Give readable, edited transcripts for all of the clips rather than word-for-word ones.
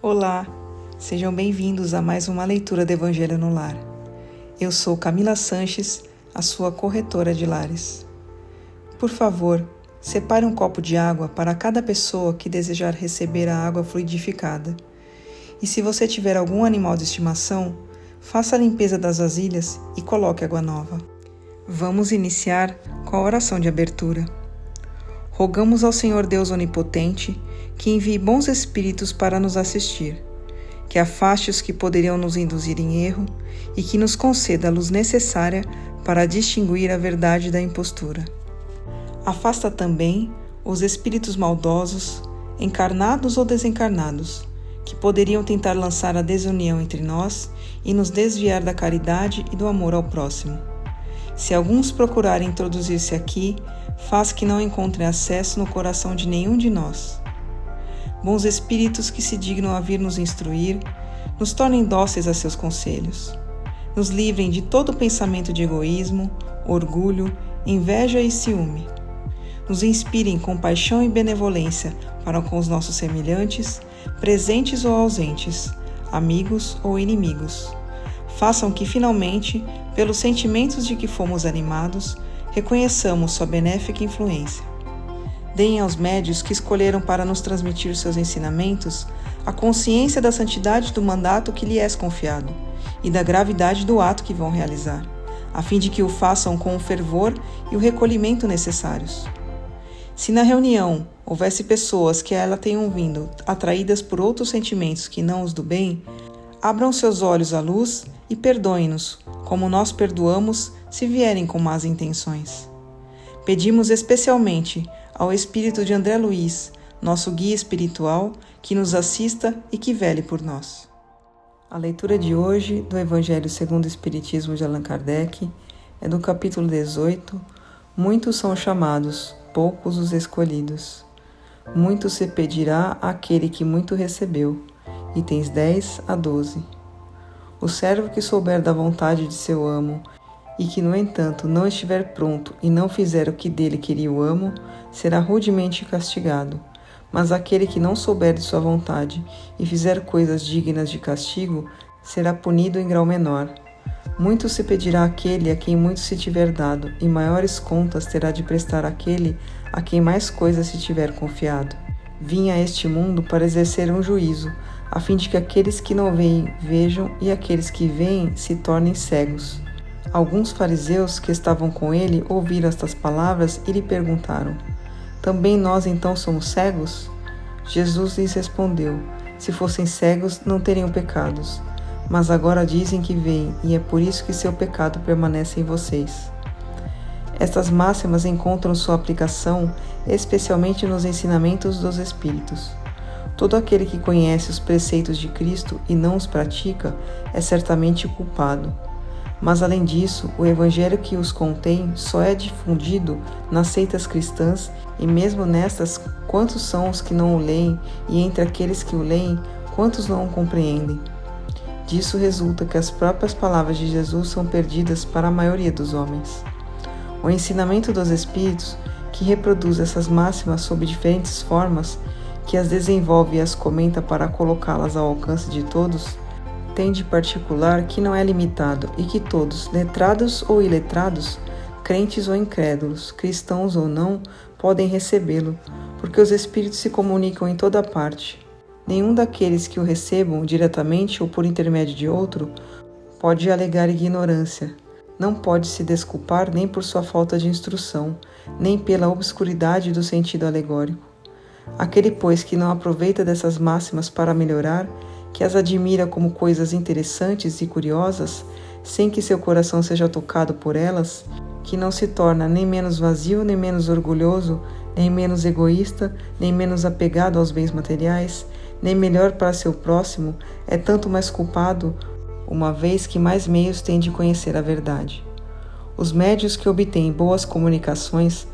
Olá, sejam bem-vindos a mais uma leitura do Evangelho no Lar. Eu sou Camila Sanches, a sua corretora de lares. Por favor, separe um copo de água para cada pessoa que desejar receber a água fluidificada. E se você tiver algum animal de estimação, faça a limpeza das vasilhas e coloque água nova. Vamos iniciar com a oração de abertura. Rogamos ao Senhor Deus Onipotente que envie bons espíritos para nos assistir, que afaste os que poderiam nos induzir em erro e que nos conceda a luz necessária para distinguir a verdade da impostura. Afasta também os espíritos maldosos, encarnados ou desencarnados, que poderiam tentar lançar a desunião entre nós e nos desviar da caridade e do amor ao próximo. Se alguns procurarem introduzir-se aqui, faz que não encontrem acesso no coração de nenhum de nós. Bons espíritos que se dignam a vir nos instruir, nos tornem dóceis a seus conselhos. Nos livrem de todo pensamento de egoísmo, orgulho, inveja e ciúme. Nos inspirem compaixão e benevolência para com os nossos semelhantes, presentes ou ausentes, amigos ou inimigos. Façam que, finalmente, pelos sentimentos de que fomos animados, reconheçamos sua benéfica influência. Deem aos médios que escolheram para nos transmitir seus ensinamentos a consciência da santidade do mandato que lhe é confiado e da gravidade do ato que vão realizar, a fim de que o façam com o fervor e o recolhimento necessários. Se na reunião houvesse pessoas que a ela tenham vindo atraídas por outros sentimentos que não os do bem, abram seus olhos à luz e perdoem-nos, como nós perdoamos se vierem com más intenções. Pedimos especialmente ao espírito de André Luiz, nosso guia espiritual, que nos assista e que vele por nós. A leitura de hoje do Evangelho segundo o Espiritismo de Allan Kardec é do capítulo 18, Muitos são chamados, poucos os escolhidos. Muito se pedirá àquele que muito recebeu. Itens 10 a 12. O servo que souber da vontade de seu amo e que, no entanto, não estiver pronto e não fizer o que dele queria o amo, será rudemente castigado. Mas aquele que não souber de sua vontade e fizer coisas dignas de castigo, será punido em grau menor. Muito se pedirá àquele a quem muito se tiver dado, e maiores contas terá de prestar àquele a quem mais coisas se tiver confiado. Vim a este mundo para exercer um juízo, a fim de que aqueles que não veem vejam e aqueles que veem se tornem cegos. Alguns fariseus que estavam com ele ouviram estas palavras e lhe perguntaram: também nós então somos cegos? Jesus lhes respondeu: se fossem cegos, não teriam pecados. Mas agora dizem que veem, e é por isso que seu pecado permanece em vocês. Estas máximas encontram sua aplicação especialmente nos ensinamentos dos Espíritos. Todo aquele que conhece os preceitos de Cristo e não os pratica é certamente culpado. Mas, além disso, o Evangelho que os contém só é difundido nas seitas cristãs, e mesmo nestas, quantos são os que não o leem, e entre aqueles que o leem, quantos não o compreendem? Disso resulta que as próprias palavras de Jesus são perdidas para a maioria dos homens. O ensinamento dos Espíritos, que reproduz essas máximas sob diferentes formas, que as desenvolve e as comenta para colocá-las ao alcance de todos, tem de particular que não é limitado e que todos, letrados ou iletrados, crentes ou incrédulos, cristãos ou não, podem recebê-lo, porque os Espíritos se comunicam em toda parte. Nenhum daqueles que o recebam, diretamente ou por intermédio de outro, pode alegar ignorância. Não pode se desculpar nem por sua falta de instrução, nem pela obscuridade do sentido alegórico. Aquele, pois, que não aproveita dessas máximas para melhorar, que as admira como coisas interessantes e curiosas, sem que seu coração seja tocado por elas, que não se torna nem menos vazio, nem menos orgulhoso, nem menos egoísta, nem menos apegado aos bens materiais, nem melhor para seu próximo, é tanto mais culpado, uma vez que mais meios tem de conhecer a verdade. Os médios que obtêm boas comunicações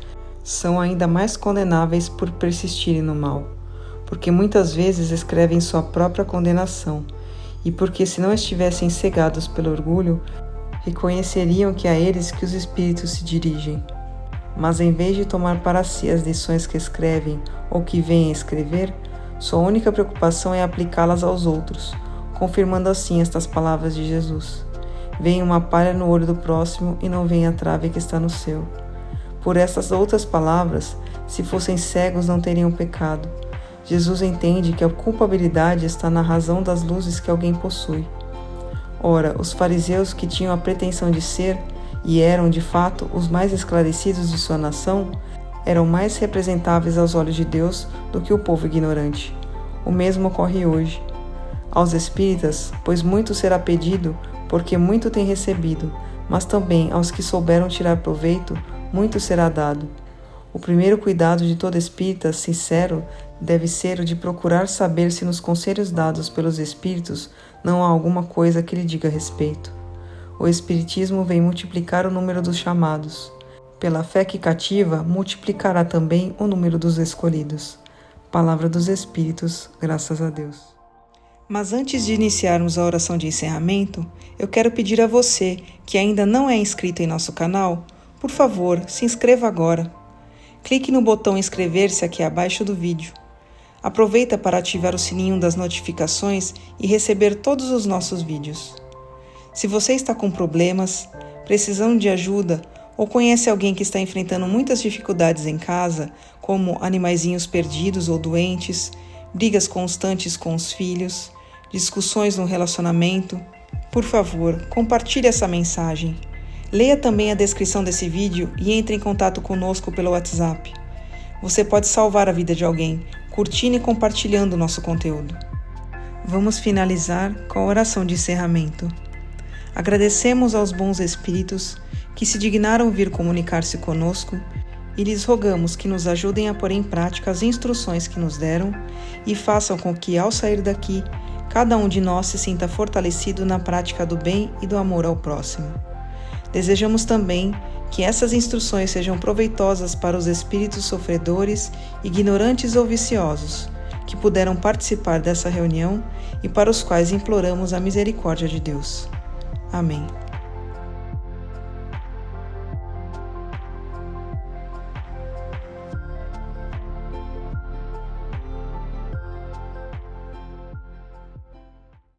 são ainda mais condenáveis por persistirem no mal, porque muitas vezes escrevem sua própria condenação, e porque, se não estivessem cegados pelo orgulho, reconheceriam que é a eles que os espíritos se dirigem. Mas, em vez de tomar para si as lições que escrevem ou que vêm a escrever, Sua única preocupação é aplicá-las aos outros, confirmando assim estas palavras de Jesus: venha uma palha no olho do próximo e não venha a trave que está no seu. Por estas outras palavras, se fossem cegos não teriam pecado. Jesus entende que a culpabilidade está na razão das luzes que alguém possui. Ora, os fariseus, que tinham a pretensão de ser, e eram de fato os mais esclarecidos de sua nação, eram mais representáveis aos olhos de Deus do que o povo ignorante. O mesmo ocorre hoje. Aos espíritas, pois muito será pedido, porque muito têm recebido, mas também aos que souberam tirar proveito, muito será dado. O primeiro cuidado de todo espírita sincero deve ser o de procurar saber se nos conselhos dados pelos espíritos não há alguma coisa que lhe diga respeito. O espiritismo vem multiplicar o número dos chamados. Pela fé que cativa, multiplicará também o número dos escolhidos. Palavra dos Espíritos, graças a Deus. Mas antes de iniciarmos a oração de encerramento, eu quero pedir a você, que ainda não é inscrito em nosso canal, por favor, se inscreva agora. Clique no botão inscrever-se aqui abaixo do vídeo. Aproveita para ativar o sininho das notificações e receber todos os nossos vídeos. Se você está com problemas, precisando de ajuda ou conhece alguém que está enfrentando muitas dificuldades em casa, como animaizinhos perdidos ou doentes, brigas constantes com os filhos, discussões no relacionamento, por favor, compartilhe essa mensagem. Leia também a descrição desse vídeo e entre em contato conosco pelo WhatsApp. Você pode salvar a vida de alguém, curtindo e compartilhando o nosso conteúdo. Vamos finalizar com a oração de encerramento. Agradecemos aos bons espíritos que se dignaram vir comunicar-se conosco e lhes rogamos que nos ajudem a pôr em prática as instruções que nos deram e façam com que, ao sair daqui, cada um de nós se sinta fortalecido na prática do bem e do amor ao próximo. Desejamos também que essas instruções sejam proveitosas para os espíritos sofredores, ignorantes ou viciosos, que puderam participar dessa reunião e para os quais imploramos a misericórdia de Deus. Amém.